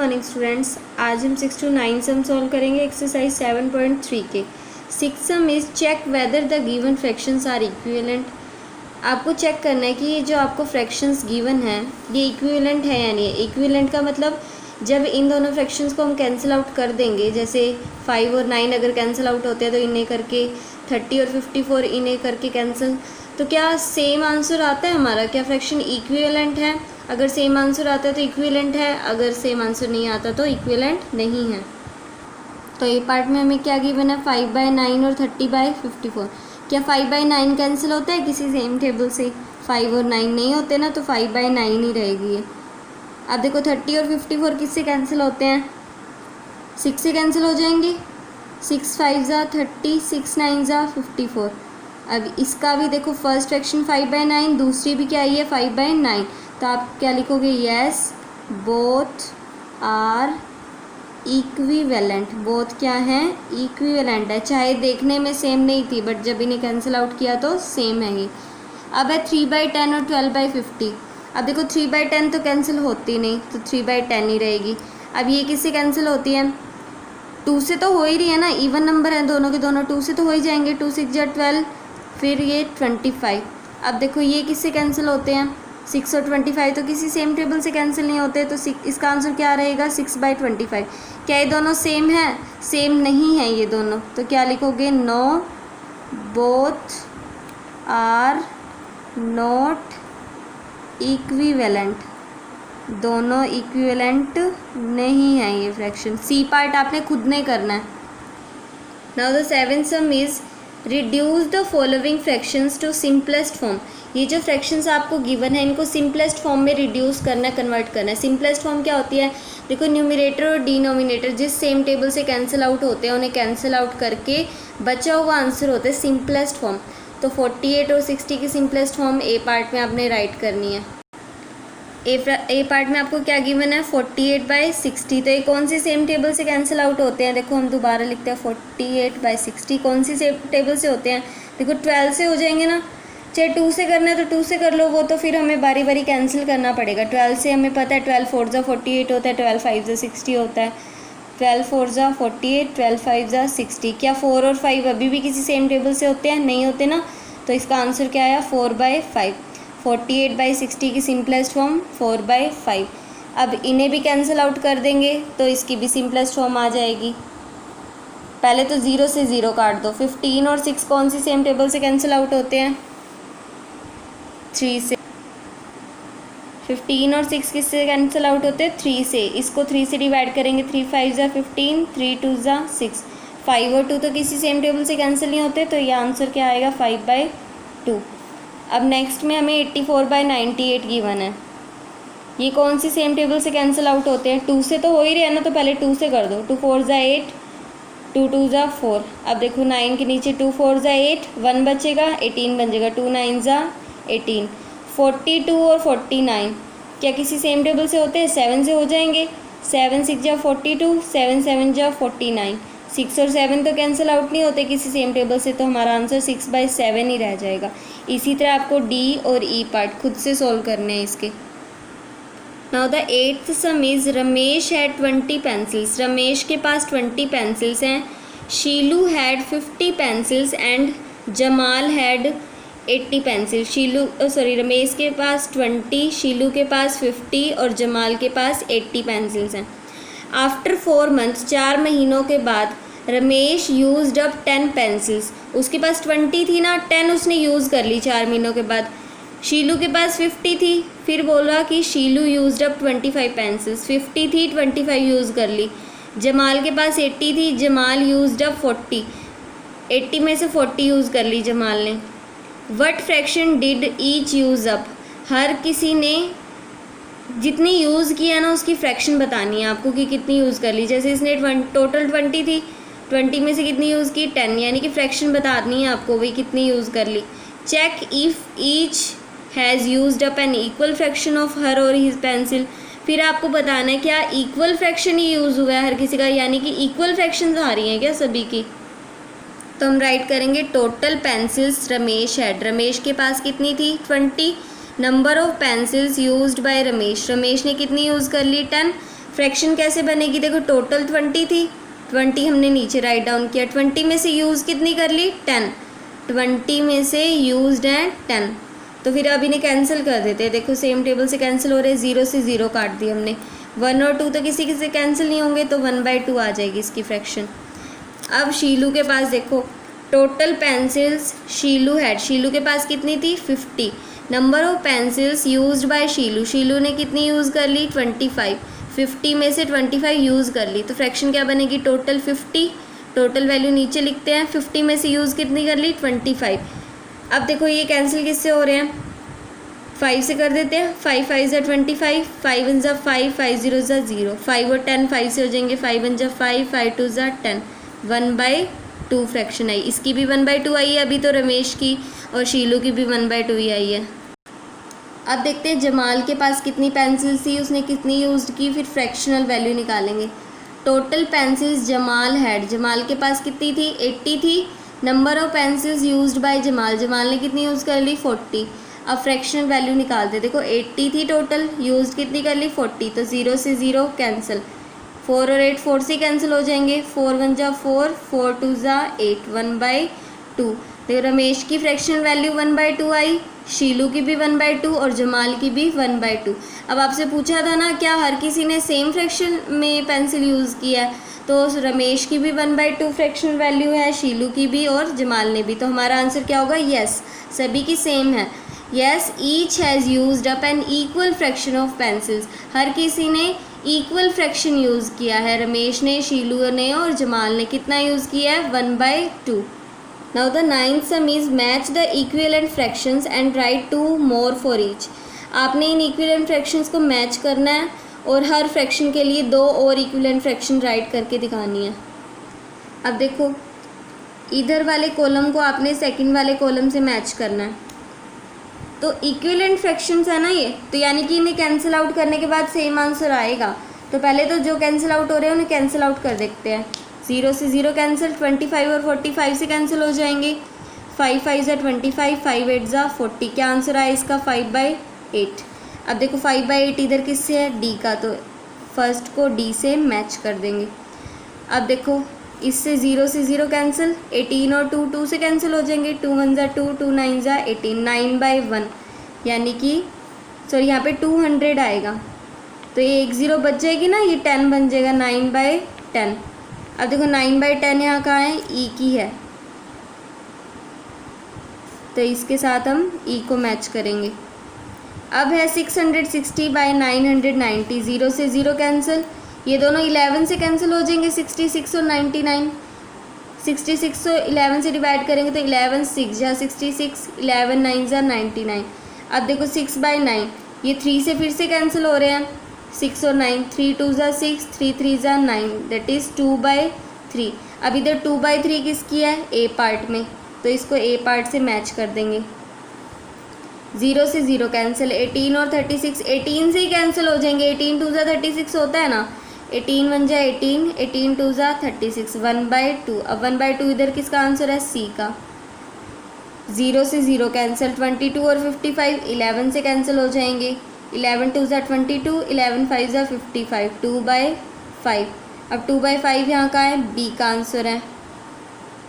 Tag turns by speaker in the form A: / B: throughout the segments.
A: Morning students. आज हम 6 to 9 sum solve करेंगे एक्सरसाइज 7.3 के। 6 sum is check whether the given fractions are equivalent. आपको चेक करना है कि ये जो आपको फ्रैक्शंस गिवन हैं ये इक्विवेलेंट है या नहीं। इक्विवेलेंट का मतलब जब इन दोनों फ्रैक्शंस को हम कैंसिल आउट कर देंगे, जैसे 5 और 9 अगर कैंसिल आउट होते हैं तो इन्हें करके 30 और 54 इन्हें करके कैंसिल, तो क्या सेम आंसर आता है हमारा? क्या फ्रैक्शन इक्विवेलेंट है? अगर सेम आंसर आता है तो इक्विवेलेंट है, अगर सेम आंसर नहीं आता तो इक्विवेलेंट नहीं है। तो ये पार्ट में हमें क्या गिवन है? 5/9 और 30/54। क्या 5/9 कैंसिल होता है किसी सेम टेबल से? 5 और 9 नहीं होते ना, तो 5/9 ही रहेगी ये। अब देखो 30 और 54 किससे कैंसिल होते हैं? 6 से कैंसिल हो जाएंगे। 6 5 ज़ा 30, 6 9 ज़ा 54। अब इसका भी देखो फर्स्ट फ्रैक्शन 5/9, दूसरी भी क्या आई है 5/9, तो आप क्या लिखोगे? Yes both are equivalent. Both क्या है? इक्विवेलेंट है। चाहे देखने में सेम नहीं थी बट जब इन्हें कैंसिल आउट किया तो सेम है ये। अब है 3/10 और 12/50। अब देखो 3/10 तो कैंसिल होती नहीं, तो 3/10 ही रहेगी। अब ये किससे कैंसिल होती है? 2 से तो हो ही रही है ना, इवन नंबर है दोनों के दोनों, 2 से तो हो ही जाएंगे। 2 6 × 12, फिर ये 25। अब देखो ये किससे कैंसिल होते हैं? 6 और 25 तो किसी सेम टेबल से कैंसिल नहीं होते, तो इसका आंसर क्या रहेगा? 6/25। क्या ये दोनों सेम है? सेम नहीं है ये दोनों, तो क्या लिखोगे? No both are not equivalent. दोनों इक्विवेलेंट नहीं है ये फ्रैक्शन। सी पार्ट आपने खुद नहीं करना है। Now the 7th sum is reduce the following fractions to simplest form. ये जो फ्रैक्शंस आपको गिवन है इनको सिंपलेस्ट फॉर्म में रिड्यूस करना है, कन्वर्ट करना है। सिंपलेस्ट फॉर्म क्या होती है? देखो न्यूमरेटर और डिनोमिनेटर जिस सेम टेबल से कैंसिल आउट होते हैं उन्हें कैंसिल आउट करके बचा हुआ आंसर होता है सिंपलेस्ट फॉर्म। तो 48 और 60 की सिंपलेस्ट फॉर्म ए पार्ट में आपने राइट करनी है। ए पार्ट में आपको क्या गिवन है? 48/60। तो ये कौन सी सेम टेबल से कैंसिल आउट होते हैं? देखो हम दोबारा लिखते हैं 48/60 कौन सी सेम टेबल से होते हैं? देखो 12 से हो जाएंगे ना। चाहे 2 से करना है तो 2 से कर लो, वो तो फिर हमें बारी बारी कैंसिल करना पड़ेगा। 12 से हमें पता है 12 4 ज़ा 48 होता है, 12 5 ज़ा 60 होता है। 12 4 ज़ा 48, 12 5 ज़ा 60। क्या 4 और 5 अभी भी किसी सेम टेबल से होते हैं? नहीं होते ना, तो इसका आंसर क्या आया? 4/5। 48/60 की सिंपलेस्ट फॉर्म 4/5। अब इन्हें भी कैंसिल आउट कर देंगे तो इसकी भी सिंपलेस्ट फॉर्म आ जाएगी। पहले तो 0 से 0 काट दो। 15 और 6 कौन सी सेम टेबल से कैंसिल आउट होते हैं? 3 से। 15 और 6 किससे कैंसिल आउट होते हैं? 3 से। इसको 3 से डिवाइड करेंगे। 3 5 ज़ा 15, 3 2 ज़ा 6। 5 और 2 तो किसी सेम टेबल से कैंसिल नहीं होते, तो ये आंसर क्या आएगा? 5/2। अब नेक्स्ट में हमें 84/98 गिवन है। ये कौन सी सेम टेबल से कैंसिल आउट होते हैं? 2 से तो हो ही रहा है ना, तो पहले 2 से कर दो। 2 4 ज़ा 8, 2 2 ज़ा 4। अब देखो 9 के नीचे 2 4 ज़ा 8, 1 बचेगा, 18 बन जाएगा। 2 9 ज़ा 18। 42 और 49 क्या किसी सेम टेबल से होते हैं? 7 से हो जाएंगे। 7 6 ज़ा 42, 7 7 ज़ा 49। 6 और 7 तो कैंसिल आउट नहीं होते किसी सेम टेबल से, तो हमारा आंसर 6/7 ही रह जाएगा। इसी तरह आपको डी और ई पार्ट खुद से सॉल्व करने हैं इसके। Now the 8th sum is Ramesh had 20 pencils. Ramesh के पास 20 पेंसिल्स हैं। Shilu had 50 pencils and Jamal had 80 pencils. Ramesh के पास 20, शीलू के पास 50 और जमाल के पास 80 पेंसिल्स हैं। आफ्टर 4 months 4 महीनों के बाद रमेश यूज्ड अप 10 पेंसिल्स। उसके पास 20 थी ना, 10 उसने यूज़ कर ली 4 महीनों के बाद। शीलू के पास 50 थी, फिर बोला कि शीलू यूज्ड अप 25 पेंसिल्स। 50 थी, 25 यूज़ कर ली। जमाल के पास 80 थी, जमाल यूज्ड अप 40। 80 में से 40 यूज़ कर ली जमाल ने। What fraction did each use up. हर किसी ने जितनी यूज़ किया ना उसकी फ्रैक्शन बतानी है आपको कि कितनी यूज़ कर ली। जैसे इसने टोटल 20 थी, 20 में से कितनी यूज़ की? 10, यानी कि फ्रैक्शन बतानी है आपको भाई कितनी यूज़ कर ली। Check if each has used up an equal fraction of her और हिज पेंसिल। फिर आपको बताना है क्या इक्वल फ्रैक्शन ही यूज़ हुआ है हर किसी का, यानी कि इक्वल फ्रैक्शन आ रही हैं क्या सभी की। तो हम राइट करेंगे total pencils Ramesh had. Ramesh के पास कितनी थी? 20। Number of pencils used bye Ramesh. Ramesh ने कितनी यूज़ कर ली? 10। फ्रैक्शन कैसे बनेगी, देखो टोटल 20 थी, 20 हमने नीचे राइट डाउन किया, 20 में से यूज़ कितनी कर ली 10, 20 में से यूज्ड है 10, तो फिर अब इन्हें कैंसिल कर देते हैं। देखो सेम टेबल से कैंसिल हो रहे हैं, 0 से 0 काट दिया हमने, 1 और 2 तो किसी से कैंसिल नहीं होंगे, तो 1/2 आ जाएगी इसकी फ्रैक्शन। अब शीलू के पास देखो total pencils Shilu had, Shilu के पास कितनी थी 50, number of pencils used by Shilu, Shilu ने कितनी यूज़ कर ली 25, 50 में से 25 यूज़ कर ली, तो फ्रैक्शन क्या बनेगी टोटल 50, टोटल वैल्यू नीचे लिखते हैं, 50 में से यूज़ कितनी कर ली 25। अब देखो ये कैंसिल किससे हो रहे हैं, 5 से कर देते हैं, 5 5 ज़ा 25, 5 1 ज़ा 5, 5 0 ज़ा 0, 5 और 10 5 से हो जाएंगे, 5 1 ज़ा 5, 5 2 ज़ा 10, 1/2 फ्रैक्शन आई, इसकी भी 1/2 आई है अभी तो रमेश की, और शीलू की भी 1/2 ही आई है। अब देखते हैं जमाल के पास कितनी पेंसिल्स थी, उसने कितनी यूज़ की, फिर फ्रैक्शनल वैल्यू निकालेंगे। Total pencils Jamal had, Jamal के पास कितनी थी 80 थी, number of pencils used bye Jamal, Jamal ने कितनी यूज़ कर ली 40। अब फ्रैक्शनल वैल्यू निकालते, देखो 80 थी टोटल, यूज़ कितनी कर ली 40, तो 0 से 0 कैंसिल, 4 और 8 4 से कैंसिल हो जाएंगे, 4 1 ज़ा 4, 4 2 ज़ा 8, 1/2। देखो रमेश की फ्रैक्शनल वैल्यू 1/2 आई, शीलू की भी 1/2 और जमाल की भी 1/2। अब आपसे पूछा था ना क्या हर किसी ने सेम फ्रैक्शन में पेंसिल यूज़ किया है, तो रमेश की भी 1/2 फ्रैक्शनल वैल्यू है, शीलू की भी और जमाल ने भी, तो हमारा आंसर क्या होगा यस, सभी की सेम है। Yes each has used up an equal fraction of pencils, हर किसी ने इक्वल फ्रैक्शन यूज़ किया है, रमेश ने, शीलू ने और जमाल ने कितना यूज़ किया है 1/2। Now the ninth sum is match the equivalent fractions and write 2 more for each। आपने इन equivalent fractions को मैच करना है और हर फ्रैक्शन के लिए 2 और equivalent फ्रैक्शन राइट करके दिखानी है। अब देखो इधर वाले कॉलम को आपने सेकंड वाले कॉलम से मैच करना है, तो इक्विवेलेंट फ्रैक्शंस है ना ये, तो यानी कि इन्हें कैंसिल आउट करने के बाद सेम आंसर आएगा। तो पहले तो जो कैंसिल आउट हो रहे हैं उन्हें कैंसिल आउट कर देखते हैं, 0 से 0 कैंसिल, 25 और 45 से कैंसिल हो जाएंगे, 5 5 ज़ा 25, 5 8 ज़ा 40, क्या आंसर आया इसका 5/8। अब देखो 5/8 इधर किससे है डी का, तो फर्स्ट को डी से मैच कर देंगे। अब देखो इससे 0 से 0 कैंसिल, 18 और 2 2 से कैंसिल हो जाएंगे, 2 1 ज़ा 2, 2 9 ज़ा 18, 9/1, यानी कि सॉरी यहाँ पे 200 आएगा, तो ये 1 0 बच जाएगी ना, ये 10 बन जाएगा 9/10। अब देखो 9/10 यहाँ कहाँ है ई की है, तो इसके साथ हम ई को मैच करेंगे। अब है 660/990, 0 से 0 कैंसिल, ये दोनों 11 से कैंसिल हो जाएंगे, 66 और 99, 66 को 11 से डिवाइड करेंगे तो 11 6 जा 66, 11 9 जा 99। अब देखो 6/9, ये 3 से फिर से कैंसिल हो रहे हैं, 6 और 9, 3 2 जा 6, 3 3 जा 9, दैट इज़ 2/3। अब इधर 2/3 किसकी है ए पार्ट में, तो इसको ए पार्ट से मैच कर देंगे। 0 से 0 कैंसिल, 18 और 36, 18 से ही कैंसिल हो जाएंगे, 18 2 जा 36 होता है ना, 18 1 जा 18, 18 2 जा 36, 1/2। अब 1/2 इधर किसका आंसर है सी का। 0 से 0 कैंसिल, 22 और 55 11 से कैंसिल हो जाएंगे, 11 2 जा 22, 11 5 जा 55, 2/5। अब 2/5 यहाँ का है बी का आंसर है,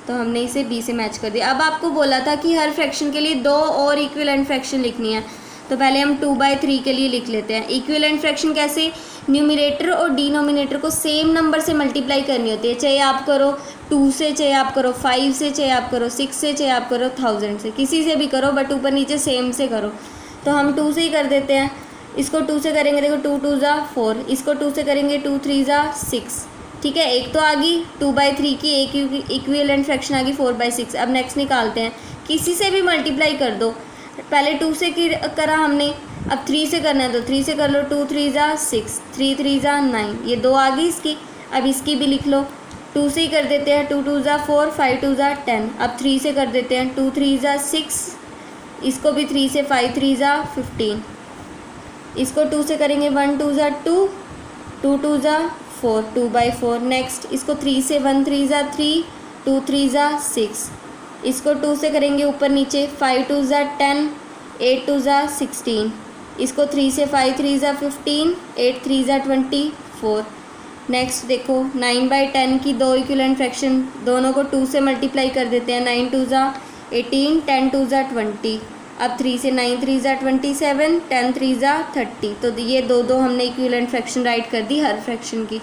A: तो हमने इसे बी से मैच कर दिया। अब आपको बोला था कि हर फ्रैक्शन के लिए 2 और इक्विवेलेंट फ्रैक्शन लिखनी है, तो पहले हम 2/3 के लिए लिख लेते हैं। इक्विवेलेंट फ्रैक्शन कैसे, न्यूमरेटर और डिनोमिनेटर को सेम नंबर से मल्टीप्लाई करनी होती है, चाहे आप करो 2 से, चाहे आप करो 5 से, चाहे आप करो 6 से, चाहे आप करो 1000 से, किसी से भी करो बट ऊपर नीचे सेम से करो। तो हम 2 से ही कर देते हैं, इसको 2 से करेंगे, देखो 2 2 जा 4, इसको 2 से करेंगे 2 3 जा 6, ठीक है। एक तो आ गई 2/3 की, एक इक्विवेलेंट फ्रैक्शन आ गई 4/6। अब नेक्स्ट निकालते हैं, किसी से भी मल्टीप्लाई कर दो, पहले 2 से करा हमने, अब 3 से करना है तो 3 से कर लो, 2 3 जा 6, 3 3 जा 9, ये 2 आ गई इसकी। अब इसकी भी लिख लो, 2 से ही कर देते हैं, 2 2 जा 4, 5 2 जा 10। अब 3 से कर देते हैं, 2 3 जा 6, इसको भी 3 से, 5 3 जा 15, इसको 2 से करेंगे, 1 2 जा 2, 2 2 जा 4, 2/4। नेक्स्ट इसको 3 से, 1 3 जा 3, 2 3 जा 6, इसको 2 से करेंगे ऊपर नीचे, 5 2 जा 10, 8 2 जा 16, इसको 3 से, 5 3 जा 15, 8 3 जा 24, 4। नेक्स्ट देखो 9/10 की दो इक्विवेलेंट फ्रैक्शन, दोनों को 2 से मल्टीप्लाई कर देते हैं। 9 2 ज़ा 18, 10 2 ज़ा 20। अब 3 से 9 3 ज़ा 27, 10 3 ज़ा 30। तो ये दो हमने इक्विवेलेंट फ्रैक्शन राइट कर दी हर फ्रैक्शन की।